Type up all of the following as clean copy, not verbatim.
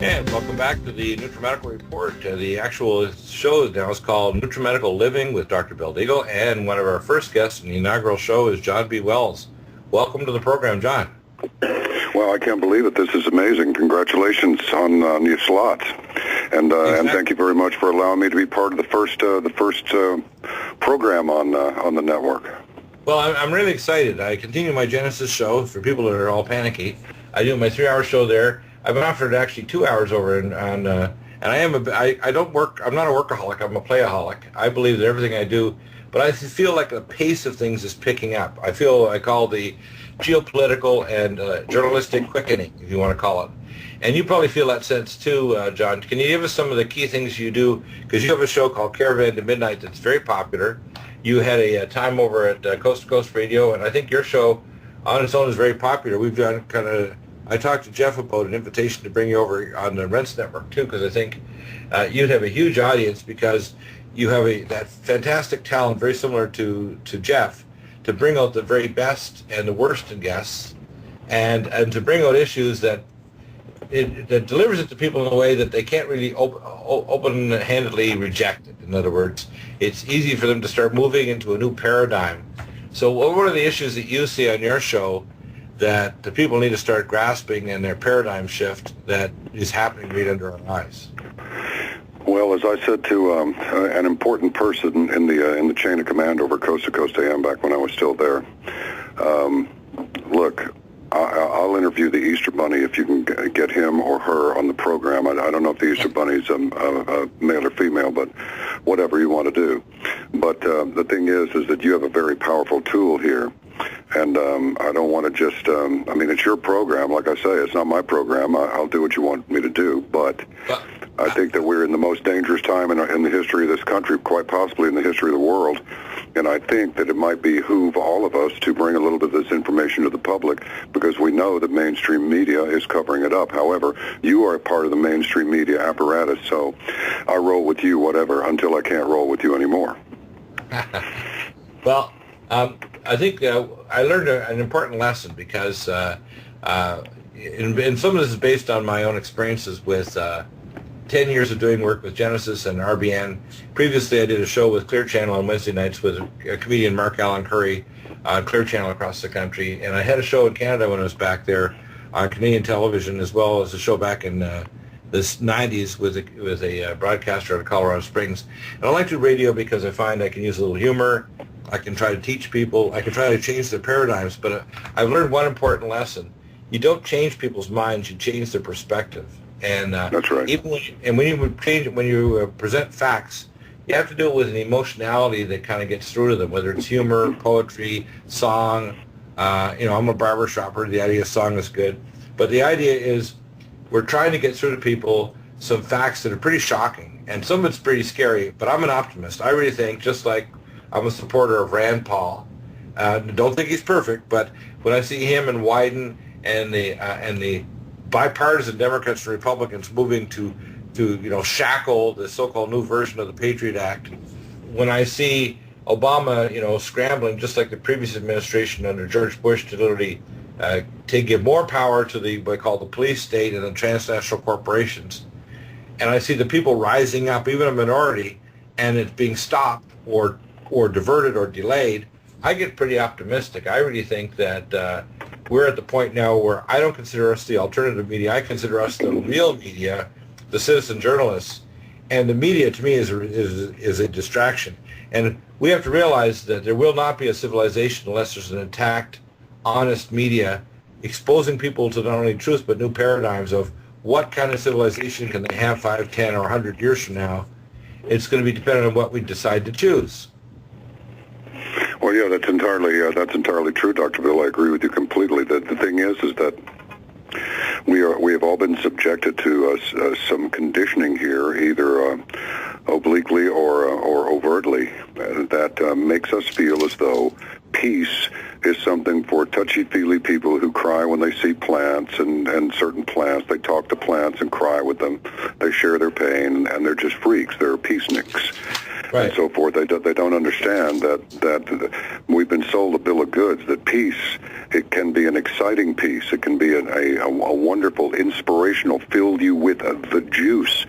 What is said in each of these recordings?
And welcome back to the NutriMedical Report. The actual show now is called NutriMedical Living with Dr. Bill Deagle, and one of our first guests in the inaugural show is John B. Wells. Welcome to the program, John. Well, I can't believe it. This is amazing. Congratulations on your slots, and thank you very much for allowing me to be part of the first program on the network. Well, I'm really excited. I continue my Genesis show for people that are all panicky. I do my 3-hour show there. I've been offered actually 2 hours over on and I don't work. I'm not a workaholic. I'm a playaholic. I believe that everything I do, but I feel like the pace of things is picking up. I call the geopolitical and journalistic quickening, if you want to call it. And you probably feel that sense too, John. Can you give us some of the key things you do? Because you have a show called Caravan to Midnight that's very popular. You had a time over at Coast to Coast Radio, and I think your show on its own is very popular. We've done I talked to Jeff about an invitation to bring you over on the RENSE network too, because I think you'd have a huge audience because you have that fantastic talent, very similar to Jeff, to bring out the very best and the worst in guests, and to bring out issues that delivers it to people in a way that they can't really open-handedly reject it. In other words, it's easy for them to start moving into a new paradigm. So what are the issues that you see on your show that the people need to start grasping in their paradigm shift that is happening right under our eyes? Well, as I said to an important person in the chain of command over Coast to Coast AM back when I was still there, look, I'll interview the Easter Bunny if you can get him or her on the program. I don't know if the Easter Bunny's a male or female, but whatever you want to do. But the thing is that you have a very powerful tool here. And I don't want to just, it's your program. Like I say, it's not my program. I'll do what you want me to do. But I think that we're in the most dangerous time in the history of this country, quite possibly in the history of the world. And I think that it might behoove all of us to bring a little bit of this information to the public because we know that mainstream media is covering it up. However, you are a part of the mainstream media apparatus, so I roll with you, whatever, until I can't roll with you anymore. Well, I think I learned an important lesson because and some of this is based on my own experiences with 10 years of doing work with Genesis and RBN. Previously, I did a show with Clear Channel on Wednesday nights with a comedian, Mark Allen Curry, on Clear Channel across the country. And I had a show in Canada when I was back there on Canadian television, as well as a show back in the 90s with a broadcaster out of Colorado Springs. And I like to do radio because I find I can use a little humor. I can try to teach people. I can try to change their paradigms. But I've learned one important lesson. You don't change people's minds. You change their perspective. And that's right. When you present facts, you have to do it with an emotionality that kind of gets through to them, whether it's humor, poetry, song. I'm a barber shopper. The idea of song is good. But the idea is we're trying to get through to people some facts that are pretty shocking. And some of it's pretty scary, but I'm an optimist. I really think, just like I'm a supporter of Rand Paul. Don't think he's perfect, but when I see him and Wyden and the bipartisan Democrats and Republicans moving to shackle the so-called new version of the Patriot Act, when I see Obama, scrambling just like the previous administration under George Bush to literally to give more power to what I call the police state and the transnational corporations, and I see the people rising up, even a minority, and it's being stopped or diverted or delayed, I get pretty optimistic. I really think that we're at the point now where I don't consider us the alternative media. I consider us the real media, the citizen journalists, and the media to me is a distraction. And we have to realize that there will not be a civilization unless there's an intact, honest media exposing people to not only truth but new paradigms of what kind of civilization can they have 5, 10, or 100 years from now. It's going to be dependent on what we decide to choose. Well, yeah, that's entirely true, Dr. Bill. I agree with you completely. The thing is that we have all been subjected to some conditioning here, either obliquely or overtly, that makes us feel as though peace is something for touchy-feely people who cry when they see plants and certain plants. They talk to plants and cry with them. They share their pain, and they're just freaks. They're peaceniks. Right. and so forth. They don't understand that we've been sold a bill of goods, that peace, it can be an exciting peace. It can be a wonderful, inspirational, fill you with the juice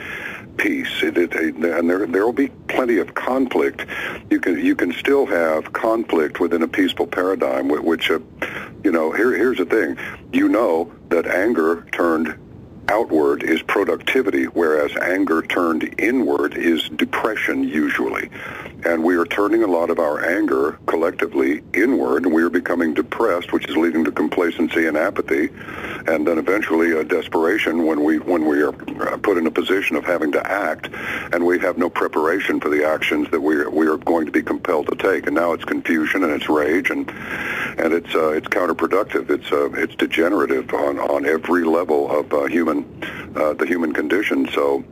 peace, and there will be plenty of conflict. You can still have conflict within a peaceful paradigm, which here's the thing. You know that anger turned outward is productivity, whereas anger turned inward is depression usually. And we are turning a lot of our anger collectively inward, and we are becoming depressed, which is leading to complacency and apathy, and then eventually a desperation when we are put in a position of having to act, and we have no preparation for the actions that we are going to be compelled to take. And now it's confusion and it's rage, and it's counterproductive. It's degenerative on every level of the human condition. So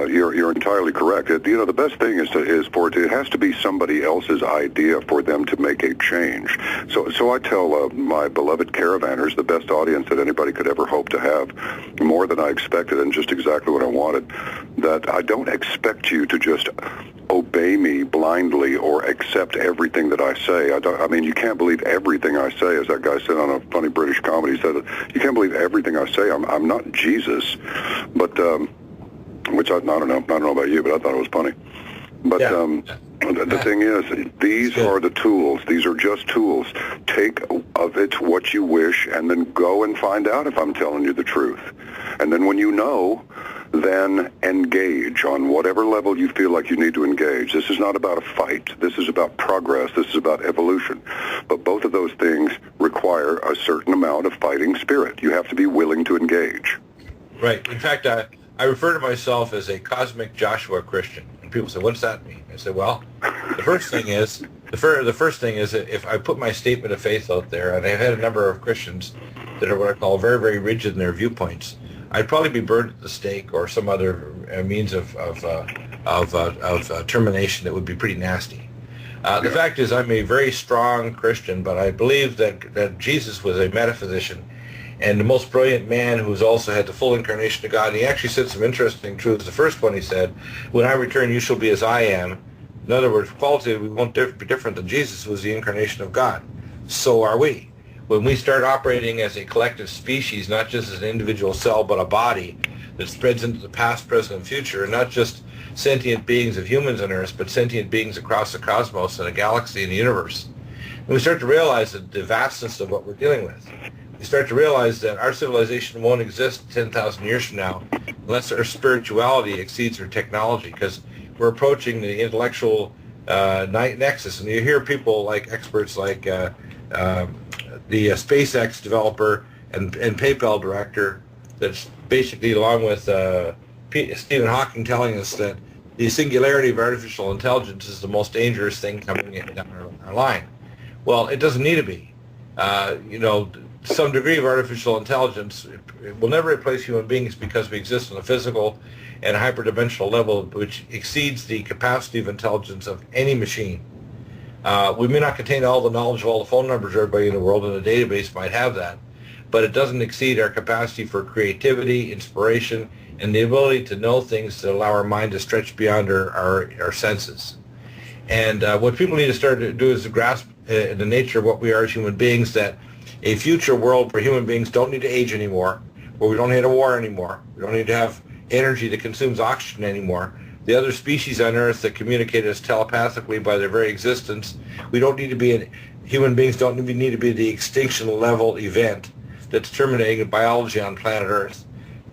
you're entirely correct. The best thing is for it has to be somebody else's idea for them to make a change. So I tell my beloved caravanners, the best audience that anybody could ever hope to have, more than I expected and just exactly what I wanted, that I don't expect you to just obey me blindly or accept everything that I say. I mean, you can't believe everything I say, as that guy said on a funny British comedy. He said, you can't believe everything I say. I'm not Jesus, but which I don't know about you, but I thought it was funny. But the thing is, these are the tools. These are just tools. Take of it what you wish, and then go and find out if I'm telling you the truth. And then when you know, then engage on whatever level you feel like you need to engage. This is not about a fight. This is about progress. This is about evolution. But both of those things require a certain amount of fighting spirit. You have to be willing to engage. Right. In fact, I refer to myself as a cosmic Joshua Christian. And people say, what's that mean? I say, well, the first thing is that if I put my statement of faith out there, and I've had a number of Christians that are what I call very, very rigid in their viewpoints, I'd probably be burned at the stake or some other means of termination that would be pretty nasty. The fact is, I'm a very strong Christian, but I believe that Jesus was a metaphysician and the most brilliant man who's also had the full incarnation of God. And he actually said some interesting truths. The first one he said, when I return, you shall be as I am. In other words, qualitatively, we won't be different than Jesus, who was the incarnation of God. So are we. When we start operating as a collective species, not just as an individual cell, but a body that spreads into the past, present, and future, and not just sentient beings of humans on Earth, but sentient beings across the cosmos and a galaxy and the universe. And we start to realize the vastness of what we're dealing with. We start to realize that our civilization won't exist 10,000 years from now unless our spirituality exceeds our technology, because we're approaching the intellectual nexus. And you hear people like experts like the SpaceX developer and PayPal director, that's basically along with Stephen Hawking, telling us that the singularity of artificial intelligence is the most dangerous thing coming down our line. Well, it doesn't need to be. Some degree of artificial intelligence will never replace human beings because we exist on a physical and hyperdimensional level which exceeds the capacity of intelligence of any machine. We may not contain all the knowledge of all the phone numbers of everybody in the world, and a database might have that, but it doesn't exceed our capacity for creativity, inspiration, and the ability to know things that allow our mind to stretch beyond our senses. And what people need to start to do is to grasp the nature of what we are as human beings, that a future world where human beings don't need to age anymore, where we don't need a war anymore, we don't need to have energy that consumes oxygen anymore. The other species on Earth that communicate us telepathically by their very existence, human beings don't need to be the extinction level event that's terminating biology on planet Earth.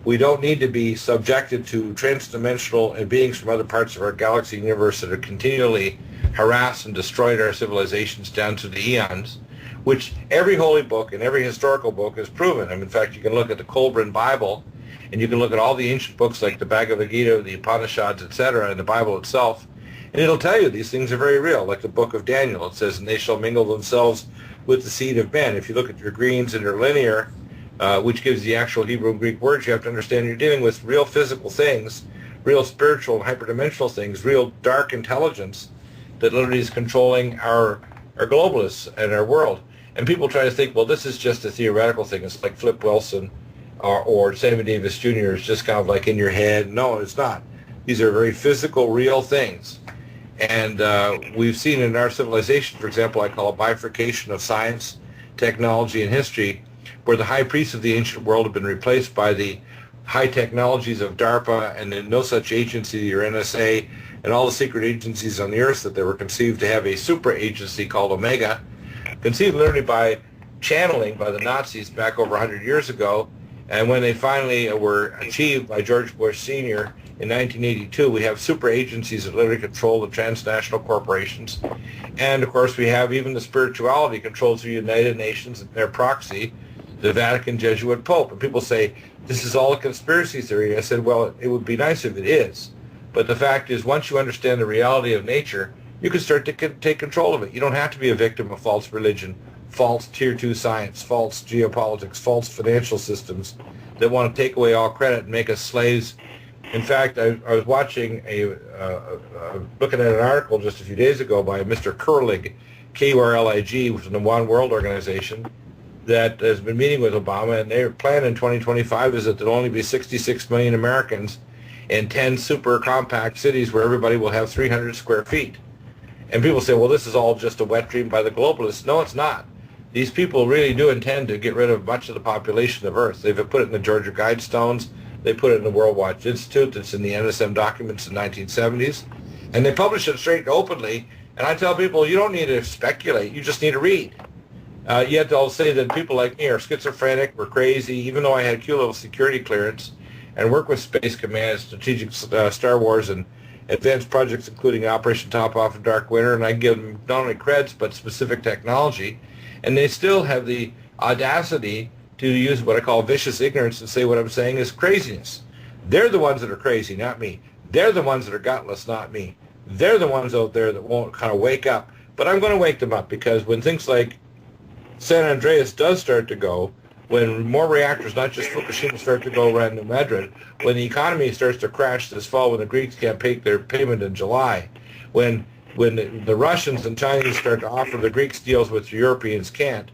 We don't need to be subjected to transdimensional beings from other parts of our galaxy and universe that are continually harassed and destroyed our civilizations down to the eons, which every holy book and every historical book has proven. In fact, you can look at the Kolbrin Bible, and you can look at all the ancient books like the Bhagavad Gita, the Upanishads, etc., and the Bible itself, and it'll tell you these things are very real. Like the book of Daniel, it says, and they shall mingle themselves with the seed of men. If you look at your greens and your linear, which gives the actual Hebrew and Greek words, you have to understand you're dealing with real physical things, real spiritual and hyperdimensional things, real dark intelligence that literally is controlling our globalists and our world. And people try to think, well, this is just a theoretical thing. It's like Flip Wilson or Sammy Davis Jr. is just kind of like in your head. No, it's not. These are very physical, real things. And we've seen in our civilization, for example, I call a bifurcation of science, technology, and history, where the high priests of the ancient world have been replaced by the high technologies of DARPA and then no such agency, your NSA, and all the secret agencies on the earth that they were conceived to have a super agency called Omega, conceived literally by channeling by the Nazis back over 100 years ago. And when they finally were achieved by George Bush Sr. in 1982, we have super agencies that literally control the transnational corporations. And, of course, we have even the spirituality controls the United Nations and their proxy, the Vatican Jesuit Pope. And people say, this is all a conspiracy theory. I said, well, it would be nice if it is. But the fact is, once you understand the reality of nature, you can start to take control of it. You don't have to be a victim of false religion, false Tier 2 science, false geopolitics, false financial systems that want to take away all credit and make us slaves. In fact, I was watching looking at an article just a few days ago by Mr. Kurlig, Kurlig, which is the One World Organization, that has been meeting with Obama, and their plan in 2025 is that there'll only be 66 million Americans in 10 super compact cities where everybody will have 300 square feet. And people say, well, this is all just a wet dream by the globalists. No, it's not. These people really do intend to get rid of much of the population of Earth. They've put it in the Georgia Guidestones. They put it in the World Watch Institute. It's in the NSM documents in the 1970s. And they publish it straight and openly. And I tell people, you don't need to speculate. You just need to read. Yet they'll say that people like me are schizophrenic, we're crazy, even though I had Q-level security clearance and work with Space Command, strategic Star Wars, and advanced projects including Operation Top Off and Dark Winter, and I give them not only creds but specific technology, and they still have the audacity to use what I call vicious ignorance and say what I'm saying is craziness. They're the ones that are crazy, not me. They're the ones that are gutless, not me. They're the ones out there that won't kind of wake up. But I'm going to wake them up, because when things like San Andreas does start to go, when more reactors, not just Fukushima, start to go around New Madrid, when the economy starts to crash this fall, when the Greeks can't pay their payment in July, when the Russians and Chinese start to offer the Greeks deals which the Europeans can't,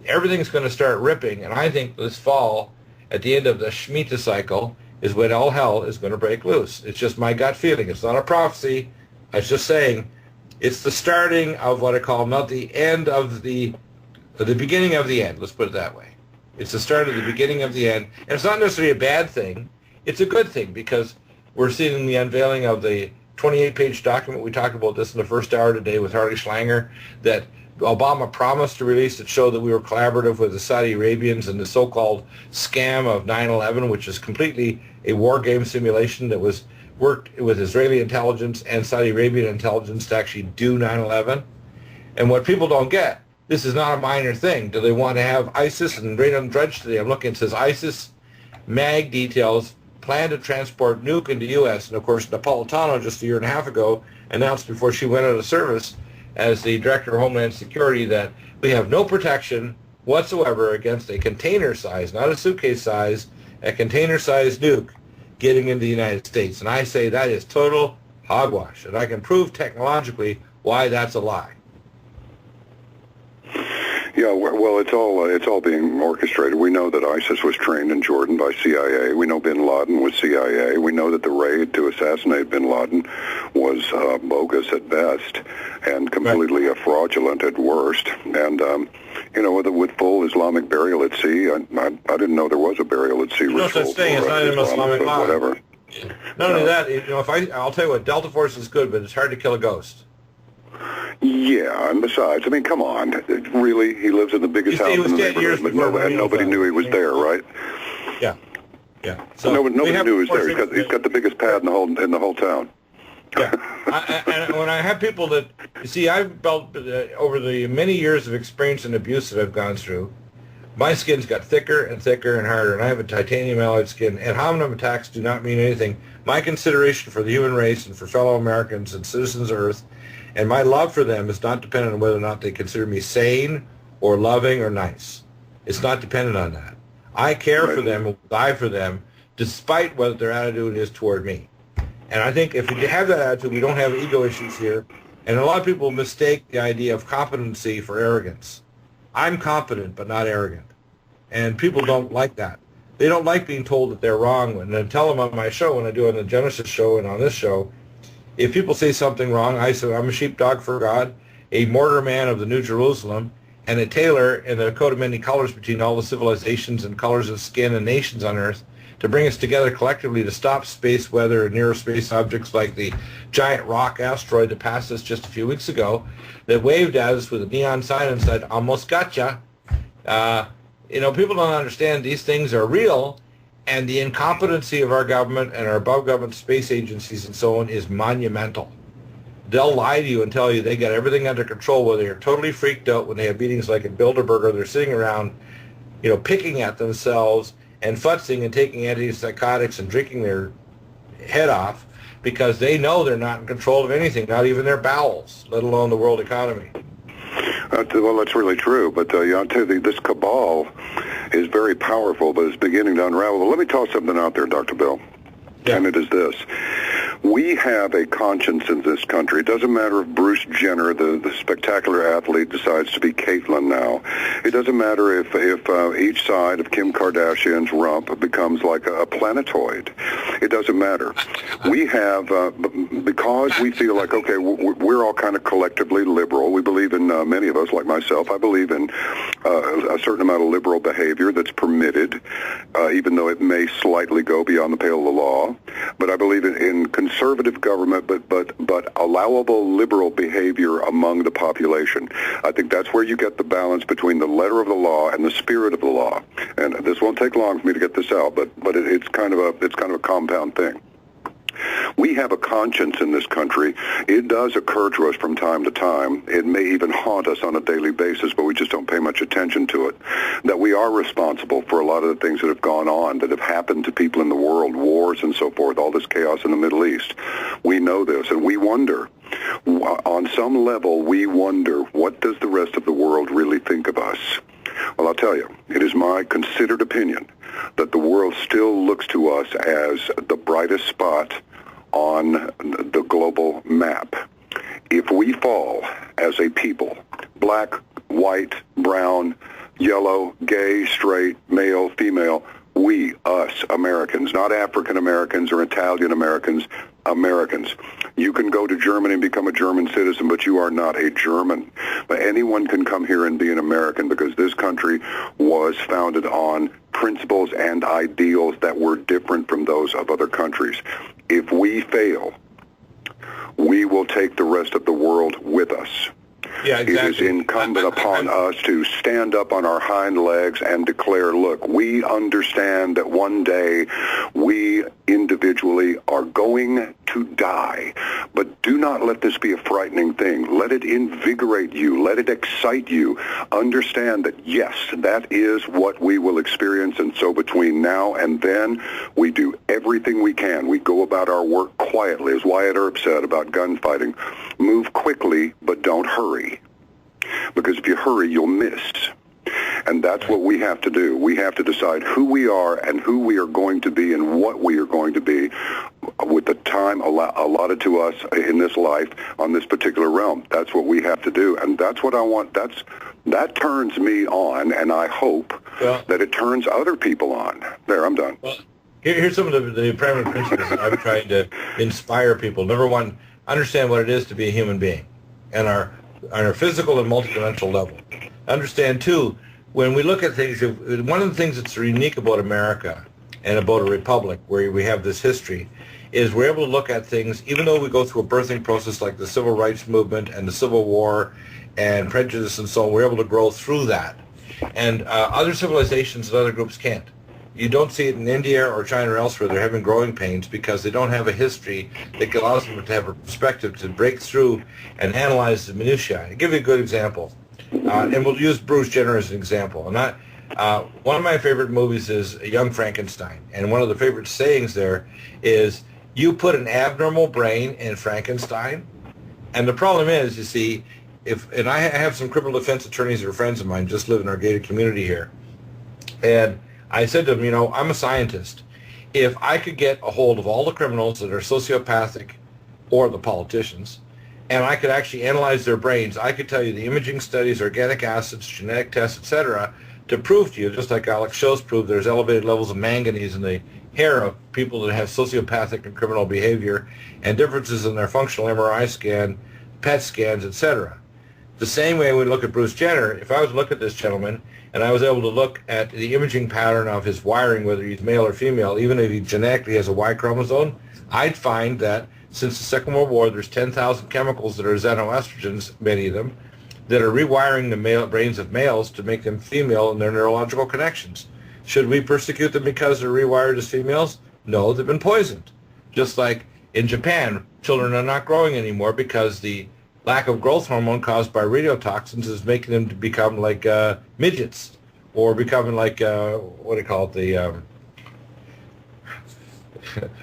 everything's going to start ripping. And I think this fall, at the end of the Shemitah cycle, is when all hell is going to break loose. It's just my gut feeling. It's not a prophecy. I was just saying it's the starting of what I call not the end of the beginning of the end. Let's put it that way. It's the start of the beginning of the end. And it's not necessarily a bad thing. It's a good thing, because we're seeing the unveiling of the 28-page document. We talked about this in the first hour today with Harley Schlanger, that Obama promised to release, that showed that we were collaborative with the Saudi Arabians in the so-called scam of 9/11, which is completely a war game simulation that was worked with Israeli intelligence and Saudi Arabian intelligence to actually do 9/11. And what people don't get, this is not a minor thing. Do they want to have ISIS? And right on Drudge today, I'm looking, it says ISIS MAG details plan to transport nuke into U.S. And of course, Napolitano just a year and a half ago announced before she went out of service as the Director of Homeland Security that we have no protection whatsoever against a container size, not a suitcase size, a container size nuke getting into the United States. And I say that is total hogwash. And I can prove technologically why that's a lie. Yeah, well, it's all being orchestrated. We know that ISIS was trained in Jordan by CIA. We know Bin Laden was CIA. We know that the raid to assassinate Bin Laden was bogus at best and completely fraudulent at worst. And with full Islamic burial at sea, I didn't know there was a burial at sea ritual. No such thing. It's not even Islamic law. Whatever. Not only that, I'll tell you what, Delta Force is good, but it's hard to kill a ghost. Yeah, and besides, I mean, come on, really? He lives in the biggest house in the neighborhood, but nobody knew he was there, right? Yeah. So nobody knew he was there. He's got the biggest pad in the whole town. Yeah, and when I have people that, you see, I've built over the many years of experience and abuse that I've gone through, my skin's got thicker and thicker and harder, and I have a titanium alloyed skin. Ad hominem attacks do not mean anything. My consideration for the human race and for fellow Americans and citizens of Earth, and my love for them is not dependent on whether or not they consider me sane or loving or nice. It's not dependent on that. I care for them and will die for them despite what their attitude is toward me. And I think if we have that attitude, we don't have ego issues here. And a lot of people mistake the idea of competency for arrogance. I'm competent but not arrogant. And people don't like that. They don't like being told that they're wrong. And I tell them on my show, when I do on the Genesis show and on this show, if people say something wrong, I say, I'm a sheepdog for God, a mortar man of the New Jerusalem, and a tailor in the coat of many colors between all the civilizations and colors of skin and nations on Earth, to bring us together collectively to stop space weather and near space objects like the giant rock asteroid that passed us just a few weeks ago, that waved at us with a neon sign and said, almost gotcha. People don't understand these things are real, and the incompetency of our government and our above government space agencies and so on is monumental. They'll lie to you and tell you they got everything under control, where they're totally freaked out when they have meetings like in Bilderberg. They're sitting around, picking at themselves and futzing and taking antipsychotics and drinking their head off because they know they're not in control of anything, not even their bowels, let alone the world economy. Well, that's really true, but I'll tell you, this cabal is very powerful, but it's beginning to unravel. But let me toss something out there, Dr. Bill, and it is this. We have a conscience in this country. It doesn't matter if Bruce Jenner, the spectacular athlete, decides to be Caitlyn now. It doesn't matter if each side of Kim Kardashian's rump becomes like a planetoid. It doesn't matter. We have, because we feel like, okay, we're all kind of collectively liberal. We believe in, many of us, like myself, I believe in a certain amount of liberal behavior that's permitted, even though it may slightly go beyond the pale of the law. But I believe in conservative government, but allowable liberal behavior among the population. I think that's where you get the balance between the letter of the law and the spirit of the law. And this won't take long for me to get this out, but it's kind of a compound thing. We have a conscience in this country. It does occur to us from time to time. It may even haunt us on a daily basis, but we just don't pay much attention to it. That we are responsible for a lot of the things that have gone on, that have happened to people in the world, wars and so forth, all this chaos in the Middle East. We know this, and we wonder, on some level, we wonder, what does the rest of the world really think of us? Well, I'll tell you, it is my considered opinion that the world still looks to us as the brightest spot on the global map. If we fall as a people, black, white, brown, yellow, gay, straight, male, female, we, us, Americans, not African Americans or Italian Americans, Americans. You can go to Germany and become a German citizen, but you are not a German. But anyone can come here and be an American, because this country was founded on principles and ideals that were different from those of other countries. If we fail, we will take the rest of the world with us. Yeah, exactly. It is incumbent upon us to stand up on our hind legs and declare, look, we understand that one day we individually are going to die, but do not let this be a frightening thing. Let it invigorate you. Let it excite you. Understand that, yes, that is what we will experience, and so between now and then, we do everything we can. We go about our work quietly, as Wyatt Earp said about gunfighting. Move quickly, but don't hurry. Because if you hurry, you'll miss. And that's what we have to do. We have to decide who we are and who we are going to be and what we are going to be with the time allotted to us in this life on this particular realm. That's what we have to do. And that's what I want. That turns me on, and I hope that it turns other people on. There, I'm done. Well, here's some of the primary principles that I'm trying to inspire people. Number one, understand what it is to be a human being and on our physical and multidimensional level. Understand, too, when we look at things, one of the things that's unique about America and about a republic where we have this history is we're able to look at things, even though we go through a birthing process like the Civil Rights Movement and the Civil War and prejudice and so on, we're able to grow through that. And other civilizations and other groups can't. You don't see it in India or China or elsewhere. They're having growing pains because they don't have a history that allows them to have a perspective to break through and analyze the minutiae. I'll give you a good example. And we'll use Bruce Jenner as an example. And one of my favorite movies is Young Frankenstein. And one of the favorite sayings there is, you put an abnormal brain in Frankenstein. And the problem is, you see, and I have some criminal defense attorneys that are friends of mine, just live in our gated community here. And I said to them, I'm a scientist. If I could get a hold of all the criminals that are sociopathic or the politicians, and I could actually analyze their brains, I could tell you the imaging studies, organic acids, genetic tests, etc., to prove to you, just like Alex Shows proved, there's elevated levels of manganese in the hair of people that have sociopathic and criminal behavior and differences in their functional MRI scan, PET scans, etc. The same way we look at Bruce Jenner, if I was to look at this gentleman and I was able to look at the imaging pattern of his wiring, whether he's male or female, even if he genetically has a Y chromosome, I'd find that since the Second World War, there's 10,000 chemicals that are xenoestrogens, many of them, that are rewiring the brains of males to make them female in their neurological connections. Should we persecute them because they're rewired as females? No, they've been poisoned. Just like in Japan, children are not growing anymore because the lack of growth hormone caused by radiotoxins is making them to become like midgets, or becoming like, what do you call it, the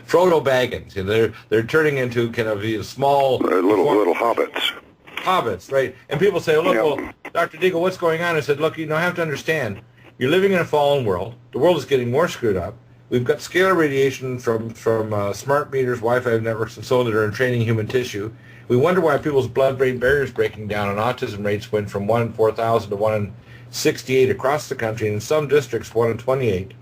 Frodo Baggins. You know, they're turning into kind of these small... little hobbits. Hobbits, right? And people say, look, well, Dr. Deagle, what's going on? I said, look, I have to understand, you're living in a fallen world. The world is getting more screwed up. We've got scalar radiation from smart meters, Wi-Fi networks, and so on that are entraining human tissue. We wonder why people's blood-brain barriers breaking down and autism rates went from 1 in 4,000 to 1 in 68 across the country, and in some districts 1 in 28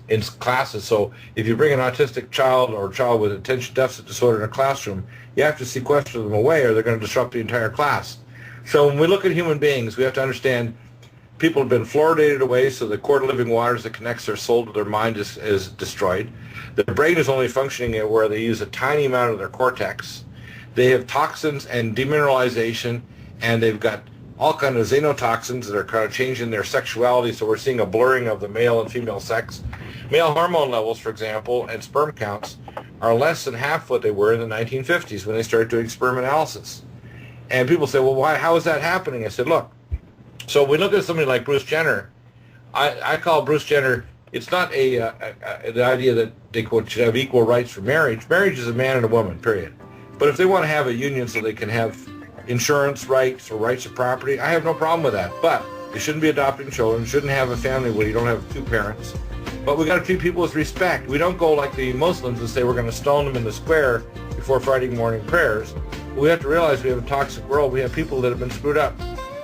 in classes. So if you bring an autistic child or a child with attention deficit disorder in a classroom, you have to sequester them away or they're going to disrupt the entire class. So when we look at human beings, we have to understand people have been fluoridated away, so the core to living waters that connects their soul to their mind is destroyed. Their brain is only functioning where they use a tiny amount of their cortex. They have toxins and demineralization, and they've got all kind of xenotoxins that are kind of changing their sexuality, so we're seeing a blurring of the male and female sex. Male hormone levels, for example, and sperm counts are less than half what they were in the 1950s when they started doing sperm analysis. And people say, well, why? How is that happening? I said, look, so we look at somebody like Bruce Jenner. I call Bruce Jenner, it's not the idea that they should have equal rights for marriage. Marriage is a man and a woman, period. But if they want to have a union so they can have insurance rights or rights of property, I have no problem with that. But they shouldn't be adopting children, shouldn't have a family where you don't have two parents. But we got to treat people with respect. We don't go like the Muslims and say we're going to stone them in the square before Friday morning prayers. We have to realize we have a toxic world. We have people that have been screwed up.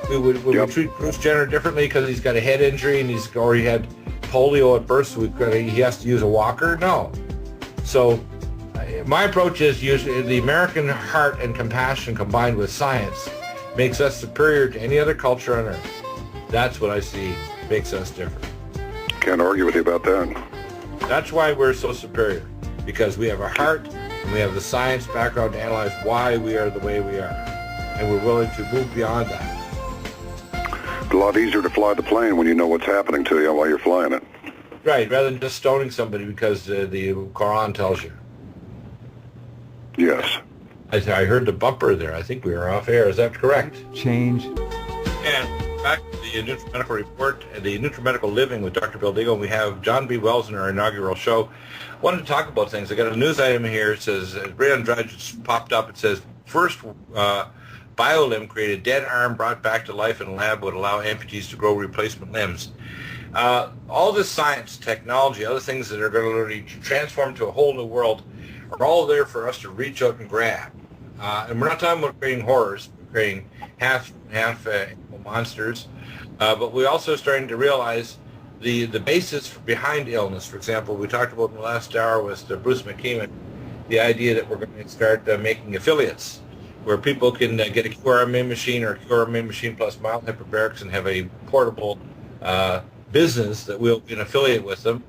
We treat Bruce Jenner differently because he's got a head injury and he had polio at birth, so he has to use a walker? No. So my approach is the American heart and compassion combined with science makes us superior to any other culture on earth. That's what I see makes us different. Can't argue with you about that. That's why we're so superior, because we have a heart and we have the science background to analyze why we are the way we are, and we're willing to move beyond that. It's a lot easier to fly the plane when you know what's happening to you while you're flying it. Right, rather than just stoning somebody because the Quran tells you. Yes. I heard the bumper there. I think we were off air. Is that correct? Change. And back to the NutriMedical Report and the NutriMedical Living with Dr. Bill Deagle. We have John B. Wells in our inaugural show. Wanted to talk about things. I got a news item here. It says, right on Drudge, it's popped up. It says, first BioLimb created dead arm brought back to life in a lab would allow amputees to grow replacement limbs. All this science, technology, other things that are going to literally transform to a whole new world are all there for us to reach out and grab. And we're not talking about creating horrors. We're creating half animal monsters. But we're also starting to realize the basis behind illness. For example, we talked about in the last hour with Bruce McKeeman, the idea that we're going to start making affiliates where people can get a QRMA machine or a QRMA machine plus mild hyperbarics and have a portable business that we'll be an affiliate with them.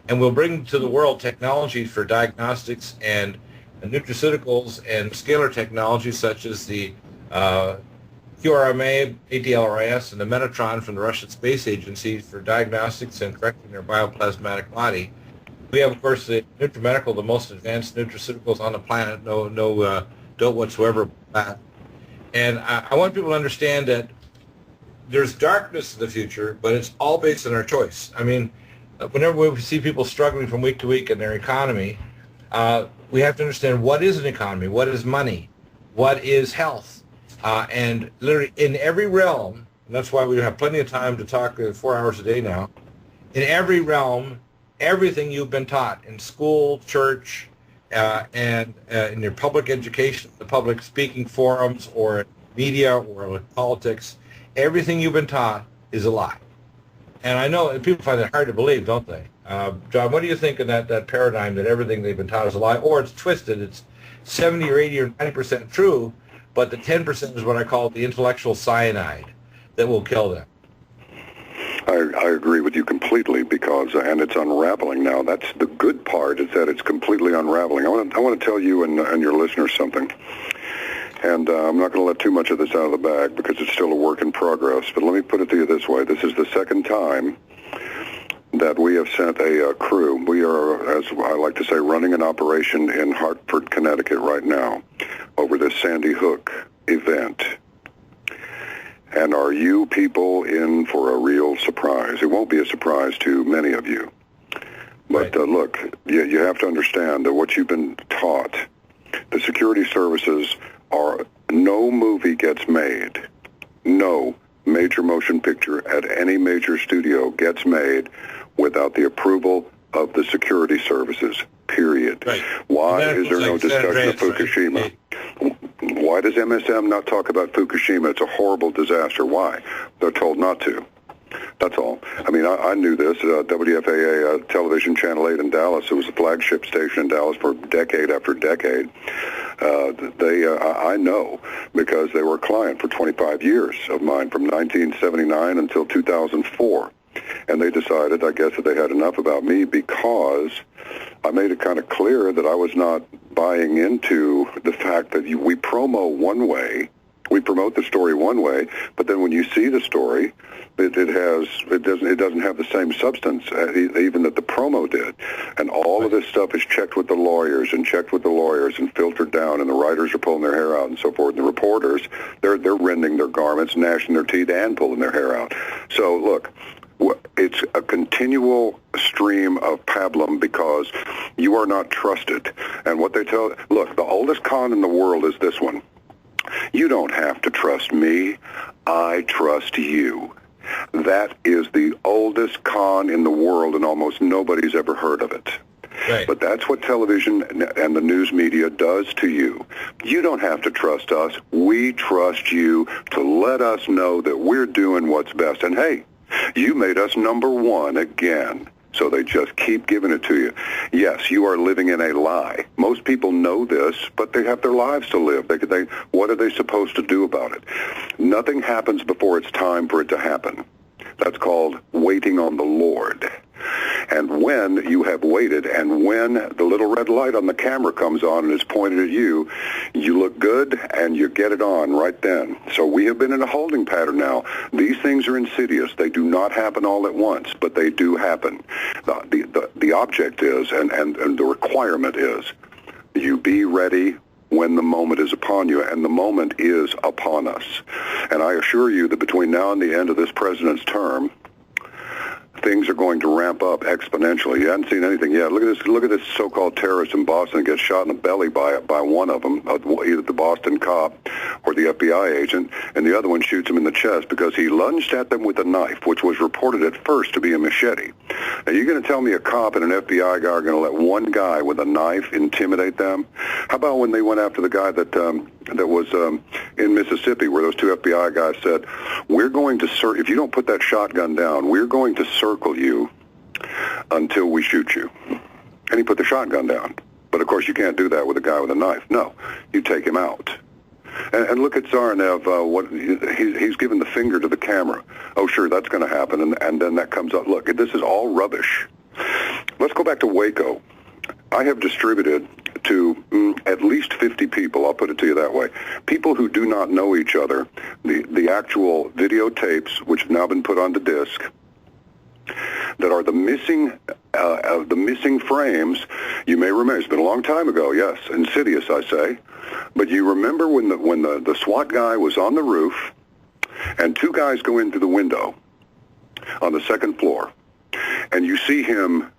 And we'll bring to the world technology for diagnostics and nutraceuticals and scalar technology such as the QRMA, ADLRIS, and the Metatron from the Russian Space Agency for diagnostics and correcting their bioplasmatic body. We have, of course, the NutriMedical, the most advanced nutraceuticals on the planet, no doubt whatsoever about that. And I want people to understand that there's darkness in the future, but it's all based on our choice. I mean, whenever we see people struggling from week to week in their economy, we have to understand what is an economy, what is money, what is health. And literally in every realm, and that's why we have plenty of time to talk 4 hours a day now, in every realm, everything you've been taught in school, church, and in your public education, the public speaking forums, or media, or politics, everything you've been taught is a lie. And I know people find it hard to believe, don't they? John, what do you think of that paradigm that everything they've been taught is a lie, or it's twisted? It's 70 or 80 or 90% true, but the 10% is what I call the intellectual cyanide that will kill them. I agree with you completely because, and it's unraveling now. That's the good part, is that it's completely unraveling. I want to tell you and your listeners something. And I'm not going to let too much of this out of the bag because it's still a work in progress. But let me put it to you this way. This is the second time that we have sent a crew. We are, as I like to say, running an operation in Hartford, Connecticut right now over this Sandy Hook event. And are you people in for a real surprise? It won't be a surprise to many of you. But look, you have to understand that what you've been taught, the security services are, no movie gets made, no major motion picture at any major studio gets made without the approval of the security services, period. Right. Why is there no discussion of Fukushima? Right. Why does MSM not talk about Fukushima? It's a horrible disaster. Why? They're told not to. That's all. I mean, I knew this. WFAA television, Channel 8 in Dallas, it was a flagship station in Dallas for decade after decade. I know because they were a client for 25 years of mine, from 1979 until 2004. And they decided, I guess, that they had enough about me because I made it kind of clear that I was not buying into the fact that we promo one way, we promote the story one way, but then when you see the story, it doesn't have the same substance even that the promo did. And all of this stuff is checked with the lawyers and filtered down, and the writers are pulling their hair out and so forth. And the reporters, they're rending their garments, gnashing their teeth, and pulling their hair out. So look, it's a continual stream of pablum because you are not trusted. And what they tell, look, the oldest con in the world is this one. You don't have to trust me. I trust you. That is the oldest con in the world, and almost nobody's ever heard of it. Right. But that's what television and the news media does to you. You don't have to trust us. We trust you to let us know that we're doing what's best. And hey, you made us number one again. So they just keep giving it to you. Yes, you are living in a lie. Most people know this, but they have their lives to live. What are they supposed to do about it? Nothing happens before it's time for it to happen. That's called waiting on the Lord. And when you have waited, and when the little red light on the camera comes on and is pointed at you, you look good and you get it on right then. So we have been in a holding pattern now. These things are insidious. They do not happen all at once, but they do happen. The object is, and the requirement is, you be ready when the moment is upon you, and the moment is upon us. And I assure you that between now and the end of this president's term, things are going to ramp up exponentially. You haven't seen anything yet. Look at this so-called terrorist in Boston that gets shot in the belly by one of them, either the Boston cop or the FBI agent, and the other one shoots him in the chest because he lunged at them with a knife, which was reported at first to be a machete. Now, you're going to tell me a cop and an FBI guy are going to let one guy with a knife intimidate them? How about when they went after the guy that was in Mississippi, where those two FBI guys said, we're going to if you don't put that shotgun down, we're going to circle you until we shoot you. And he put the shotgun down. But of course you can't do that with a guy with a knife. No, you take him out. And look at Tsarnaev, he's given the finger to the camera. Oh, sure, that's going to happen. And then that comes up. Look, this is all rubbish. Let's go back to Waco. I have distributed to at least 50 people, I'll put it to you that way, people who do not know each other, the actual videotapes, which have now been put onto disc, that are the missing frames. You may remember, it's been a long time ago, yes, insidious, I say, but you remember when the SWAT guy was on the roof, and two guys go in through the window on the second floor, and you see him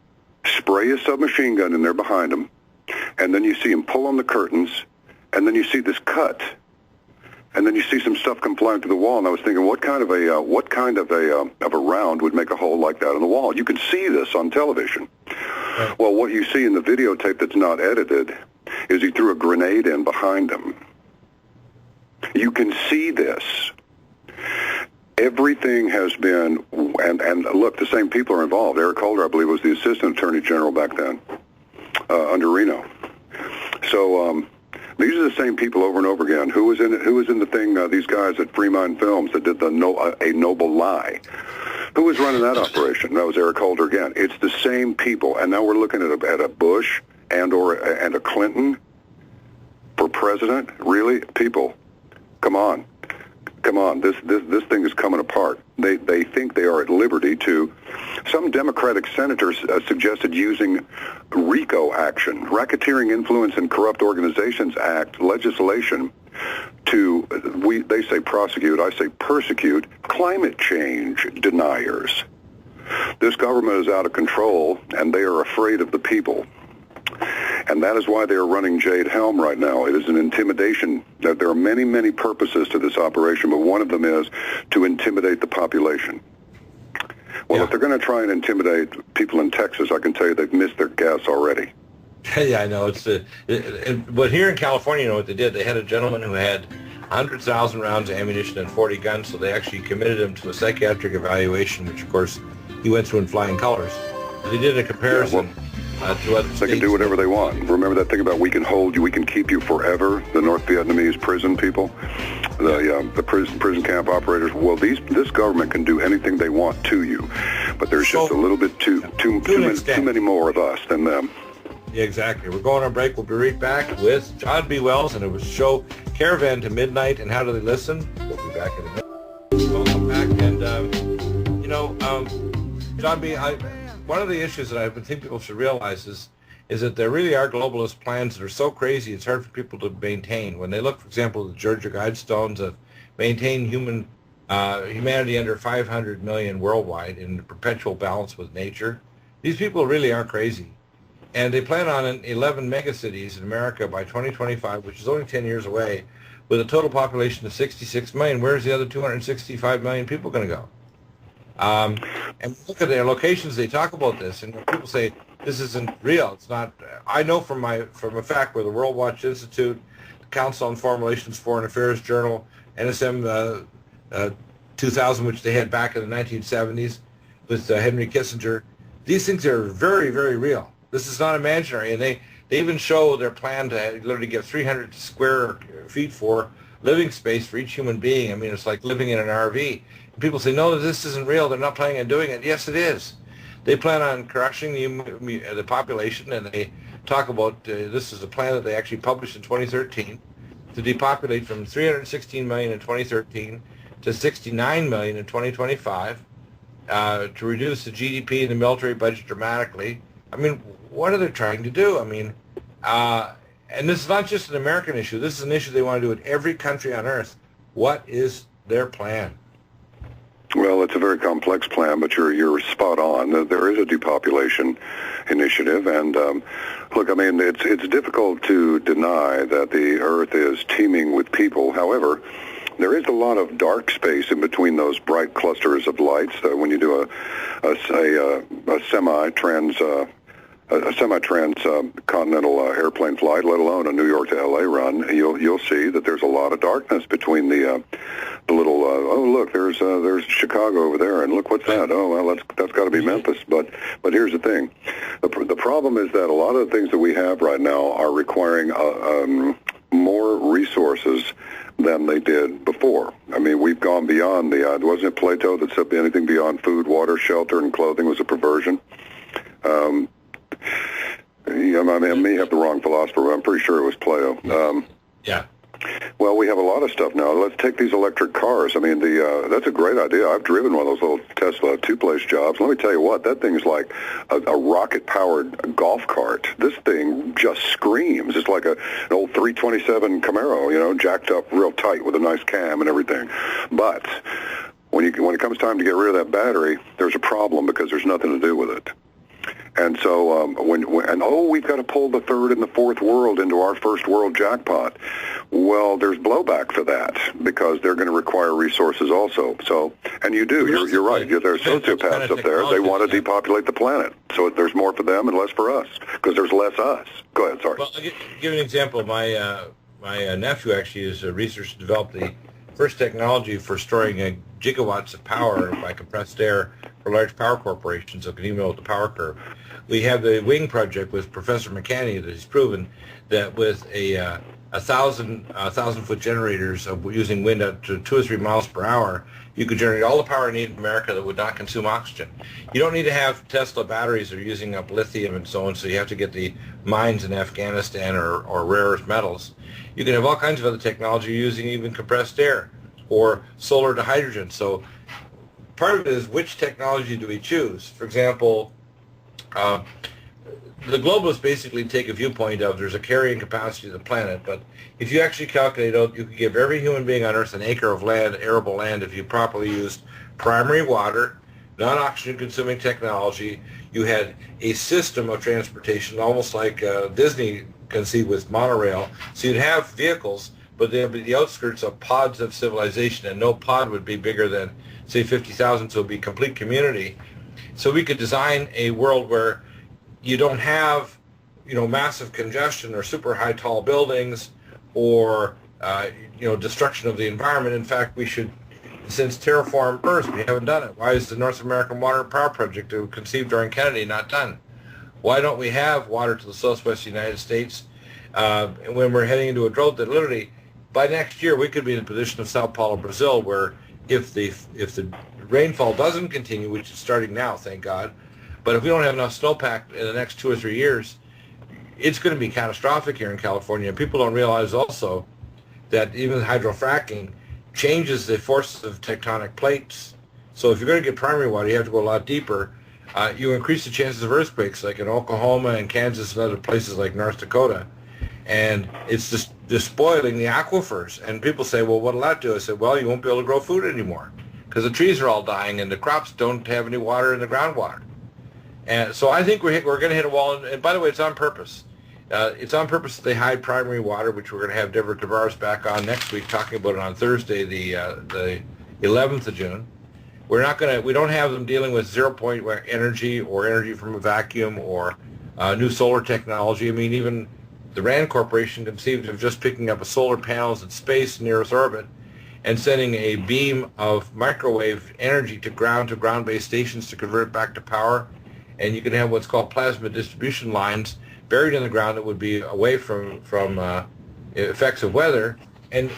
spray a submachine gun in there behind him, and then you see him pull on the curtains, and then you see this cut, and then you see some stuff come flying through the wall. And I was thinking, what kind of a round would make a hole like that in the wall? You can see this on television. Right. Well, what you see in the videotape that's not edited is he threw a grenade in behind him. You can see this. Everything has been, and look, the same people are involved. Eric Holder, I believe, was the Assistant Attorney General back then, under Reno. So these are the same people over and over again. Who was in it? Who was in the thing? These guys at Fremont Films that did the A Noble Lie. Who was running that operation? That was Eric Holder again. It's the same people, and now we're looking at a Bush and a Clinton for president. Really, people, come on. Come on, this thing is coming apart. They think they are at liberty to. Some Democratic senators suggested using RICO action, Racketeering Influence and Corrupt Organizations Act legislation to, they say prosecute, I say persecute, climate change deniers. This government is out of control, and they are afraid of the people. And that is why they are running Jade Helm right now. It is an intimidation. There are many, many purposes to this operation, but one of them is to intimidate the population. Well, if they're going to try and intimidate people in Texas, I can tell you they've missed their guess already. Yeah, I know. But here in California, you know what they did? They had a gentleman who had 100,000 rounds of ammunition and 40 guns, so they actually committed him to a psychiatric evaluation, which, of course, he went through in flying colors. They did a comparison. Yeah, to other they states. can do whatever they want. Remember that thing about we can hold you, we can keep you forever? The North Vietnamese prison people, the prison camp operators. Well, this government can do anything they want to you, but there's just a little bit too many more of us than them. Yeah, exactly. We're going on break. We'll be right back with John B. Wells, and it was show Caravan to Midnight. And how do they listen? We'll be back in a minute. Welcome back, and John B. One of the issues that I think people should realize is that there really are globalist plans that are so crazy it's hard for people to maintain. When they look, for example, at the Georgia Guidestones of maintain humanity under 500 million worldwide in perpetual balance with nature, these people really are crazy. And they plan on 11 megacities in America by 2025, which is only 10 years away, with a total population of 66 million. Where's the other 265 million people going to go? And look at their locations. They talk about this, and people say this isn't real. It's not. I know from a fact where the World Watch Institute, the Council on Foreign Relations, Foreign Affairs Journal, NSM 2000, which they had back in the 1970s with Henry Kissinger. These things are very, very real. This is not imaginary, and they even show their plan to literally get 300 square feet for living space for each human being. I mean, it's like living in an RV. People say, no, this isn't real. They're not planning on doing it. Yes, it is. They plan on crushing the population, and they talk about this is a plan that they actually published in 2013 to depopulate from 316 million in 2013 to 69 million in 2025, to reduce the GDP and the military budget dramatically. I mean, what are they trying to do? I mean, and this is not just an American issue. This is an issue they want to do in every country on Earth. What is their plan? Well, it's a very complex plan, but you're spot on. There is a depopulation initiative, and look, I mean, it's difficult to deny that the Earth is teeming with people. However, there is a lot of dark space in between those bright clusters of lights. When you do a semi-transcontinental airplane flight, let alone a New York to LA run, you'll see that there's a lot of darkness between the little. Oh, look, there's Chicago over there, and look what's that? Oh, well, that's got to be Memphis. But here's the thing: the problem is that a lot of the things that we have right now are requiring more resources than they did before. I mean, we've gone beyond wasn't it Plato that said anything beyond food, water, shelter, and clothing was a perversion? I may have the wrong philosopher, but I'm pretty sure it was Plato. Yeah. Well, we have a lot of stuff now. Let's take these electric cars. I mean, that's a great idea. I've driven one of those little Tesla two-place jobs. Let me tell you what, that thing is like a rocket-powered golf cart. This thing just screams. It's like an old 327 Camaro, jacked up real tight with a nice cam and everything. But when it comes time to get rid of that battery, there's a problem because there's nothing to do with it. And so we've got to pull the third and the fourth world into our first world jackpot. Well, there's blowback for that because they're going to require resources also. So, and you do. You're right. There's sociopaths up there. They want to depopulate the planet. So there's more for them and less for us because there's less us. Go ahead. Sorry. Well, I'll give you an example. My nephew actually is a researcher to develop the first technology for storing gigawatts of power by compressed air for large power corporations that can even with the power curve. We have the WING project with Professor McCanney that has proven that with a 1,000-foot generators of using wind up to 2 or 3 miles per hour, you could generate all the power needed in America that would not consume oxygen. You don't need to have Tesla batteries that are using up lithium and so on, so you have to get the mines in Afghanistan or rare earth metals. You can have all kinds of other technology using even compressed air or solar to hydrogen. So part of it is which technology do we choose? For example, the globalists basically take a viewpoint of there's a carrying capacity of the planet, but if you actually calculate out, you could give every human being on Earth an acre of land, arable land, if you properly used primary water, non-oxygen consuming technology. You had a system of transportation, almost like Disney conceived with monorail. So you'd have vehicles, but they'd be the outskirts of pods of civilization, and no pod would be bigger than, say, 50,000, so it would be complete community. So we could design a world where you don't have, massive congestion or super high tall buildings or, destruction of the environment. In fact, we should, since terraform Earth, we haven't done it. Why is the North American Water Power Project conceived during Kennedy not done? Why don't we have water to the southwest United States when we're heading into a drought that literally, by next year, we could be in the position of Sao Paulo, Brazil, where if the rainfall doesn't continue, which is starting now, thank God, but if we don't have enough snowpack in the next 2 or 3 years, it's going to be catastrophic here in California. And people don't realize also that even hydrofracking changes the force of tectonic plates. So if you're going to get primary water, you have to go a lot deeper. You increase the chances of earthquakes, like in Oklahoma and Kansas and other places like North Dakota. And it's just despoiling the aquifers. And people say, well, what'll that do? I said, well, you won't be able to grow food anymore because the trees are all dying and the crops don't have any water in the groundwater. And so I think we're going to hit a wall. And by the way, it's on purpose. It's on purpose that they hide primary water, which we're going to have Deborah Tavares back on next week talking about it on Thursday, the 11th of June. We don't have them dealing with 0-point energy or energy from a vacuum or new solar technology. I mean, even the RAND Corporation conceived of just picking up a solar panels in space near Earth's orbit and sending a beam of microwave energy to ground-based stations to convert it back to power. And you can have what's called plasma distribution lines buried in the ground that would be away from effects of weather. And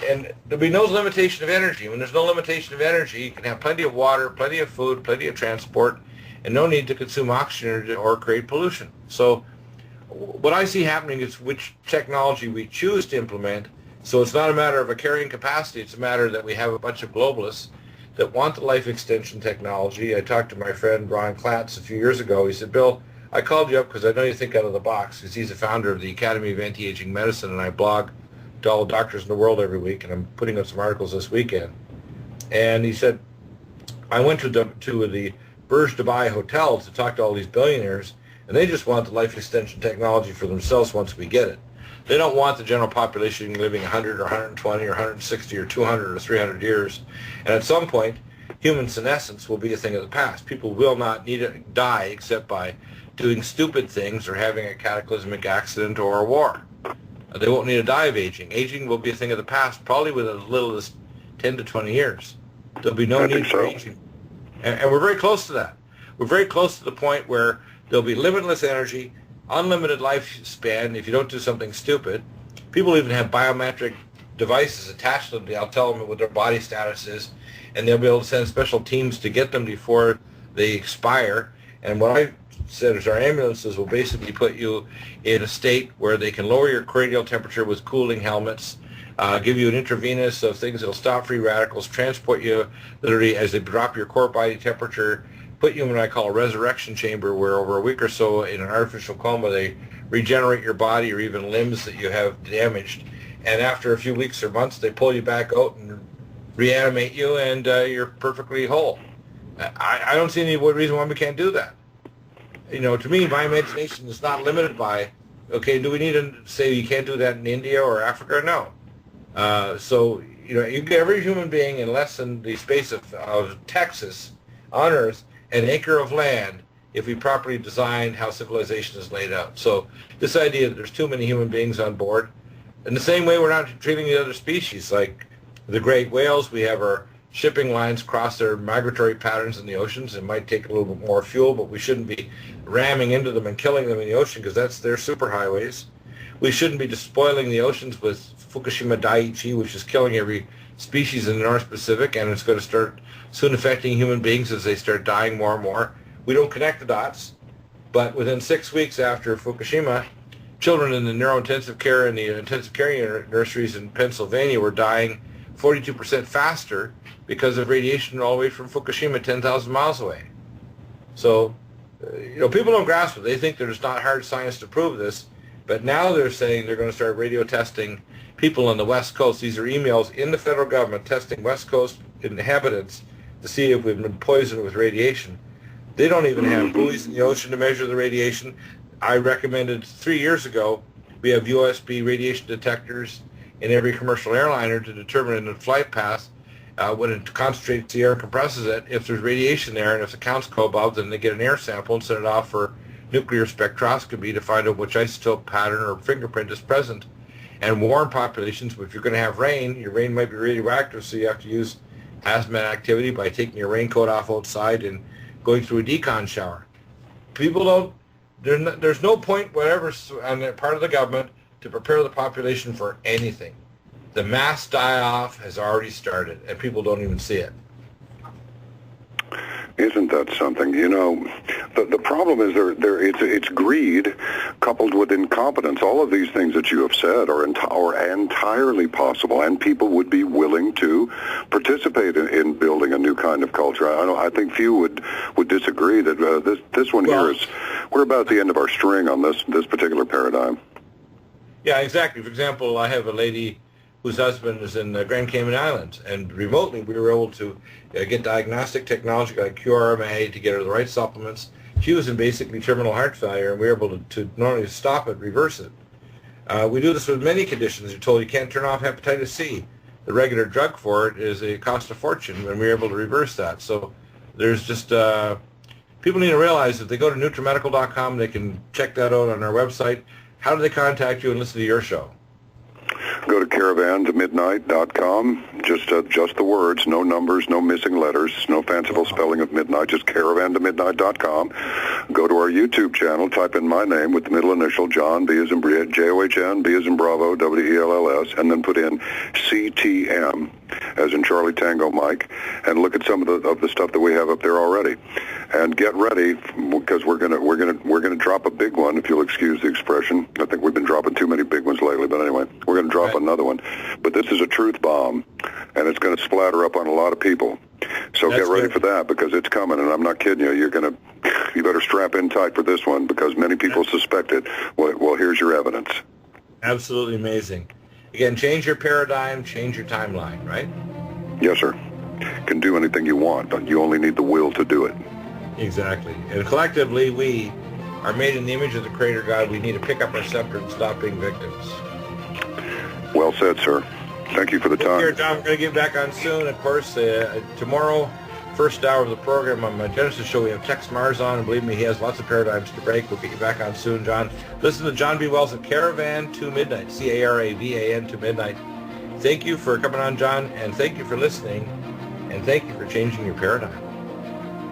there'll be no limitation of energy. When there's no limitation of energy, you can have plenty of water, plenty of food, plenty of transport, and no need to consume oxygen or create pollution. So what I see happening is which technology we choose to implement. So it's not a matter of a carrying capacity. It's a matter that we have a bunch of globalists that want the life extension technology. I talked to my friend Ron Klatz a few years ago. He said, Bill, I called you up because I know you think out of the box, because he's the founder of the Academy of Anti-Aging Medicine, and I blog to all the doctors in the world every week, and I'm putting up some articles this weekend. And he said, I went to the Burj Dubai Hotel to talk to all these billionaires, and they just want the life extension technology for themselves once we get it. They don't want the general population living 100 or 120 or 160 or 200 or 300 years. And at some point, human senescence will be a thing of the past. People will not need to die except by doing stupid things or having a cataclysmic accident or a war. They won't need to die of aging. Aging will be a thing of the past, probably within as little as 10 to 20 years. There'll be no need for aging. And we're very close to that. We're very close to the point where there'll be limitless energy, unlimited lifespan if you don't do something stupid. People even have biometric devices attached to them. They'll tell them what their body status is, and they'll be able to send special teams to get them before they expire. And what I said is our ambulances will basically put you in a state where they can lower your cranial temperature with cooling helmets, give you an intravenous of things that will stop free radicals, transport you literally as they drop your core body temperature, put you in what I call a resurrection chamber, where over a week or so in an artificial coma they regenerate your body or even limbs that you have damaged. And after a few weeks or months, they pull you back out and reanimate you, and you're perfectly whole. I don't see any reason why we can't do that. To me, my imagination is not limited by, okay, do we need to say you can't do that in India or Africa? No. So, you get every human being in less than the space of Texas on Earth, an acre of land, if we properly design how civilization is laid out. So this idea that there's too many human beings on board, in the same way we're not treating the other species, like the great whales, we have our shipping lines cross their migratory patterns in the oceans. It might take a little bit more fuel, but we shouldn't be ramming into them and killing them in the ocean because that's their superhighways. We shouldn't be despoiling the oceans with Fukushima Daiichi, which is killing every species in the North Pacific, and it's going to start soon affecting human beings as they start dying more and more. We don't connect the dots, but within 6 weeks after Fukushima, children in the neurointensive care and the intensive care nurseries in Pennsylvania were dying 42% faster because of radiation all the way from Fukushima 10,000 miles away. So, people don't grasp it. They think there's not hard science to prove this, but now they're saying they're going to start radio testing people on the West Coast. These are emails in the federal government testing West Coast inhabitants to see if we've been poisoned with radiation. They don't even have buoys in the ocean to measure the radiation. I recommended 3 years ago we have USB radiation detectors in every commercial airliner to determine in the flight path when it concentrates the air and compresses it, if there's radiation there, and if the counts go above, then they get an air sample and send it off for nuclear spectroscopy to find out which isotope pattern or fingerprint is present. And warm populations, if you're going to have rain, your rain might be radioactive, so you have to use hazmat activity by taking your raincoat off outside and going through a decon shower. People don't, there's no point whatever on the part of the government to prepare the population for anything. The mass die-off has already started, and people don't even see it. Isn't that something? The problem is it's greed coupled with incompetence. All of these things that you have said are entirely possible, and people would be willing to participate in building a new kind of culture. I think few would disagree that this one here is, we're about at the end of our string on this particular paradigm. Yeah, exactly. For example, I have a lady whose husband is in the Grand Cayman Islands, and remotely we were able to get diagnostic technology like QRMA to get her the right supplements. She was in basically terminal heart failure, and we were able to not only stop it, reverse it. We do this with many conditions. You're told you can't turn off hepatitis C. The regular drug for it is a cost a fortune, and we were able to reverse that. So there's just, people need to realize if they go to NutriMedical.com, they can check that out on our website. How do they contact you and listen to your show? Go to caravantomidnight.com, just the words, no numbers, no missing letters, no fanciful spelling of midnight, just caravantomidnight.com. Go to our YouTube channel, type in my name with the middle initial, John, B as in John, B as in Bravo, WELLS, and then put in CTM, as in Charlie Tango Mike, and look at some of the stuff that we have up there already. And get ready, because we're gonna drop a big one, if you'll excuse the expression. I think we've been dropping too many big ones lately, but anyway, we're gonna drop another one. But this is a truth bomb, and it's gonna splatter up on a lot of people. So get ready for that, because it's coming, and I'm not kidding you. You better strap in tight for this one, because many people suspect it. Well, here's your evidence. Absolutely amazing. Again, change your paradigm, change your timeline, right? Yes, sir. Can do anything you want. You only need the will to do it. Exactly. And collectively, we are made in the image of the Creator God. We need to pick up our scepter and stop being victims. Well said, sir. Thank you for the time. Here, John, we're going to get back on soon. Of course, tomorrow, first hour of the program on my Genesis show, we have Tex Mars on, and believe me, he has lots of paradigms to break. We'll get you back on soon, John. Listen to John B. Wells at Caravan to Midnight, Caravan to Midnight. Thank you for coming on, John, and thank you for listening, and thank you for changing your paradigm.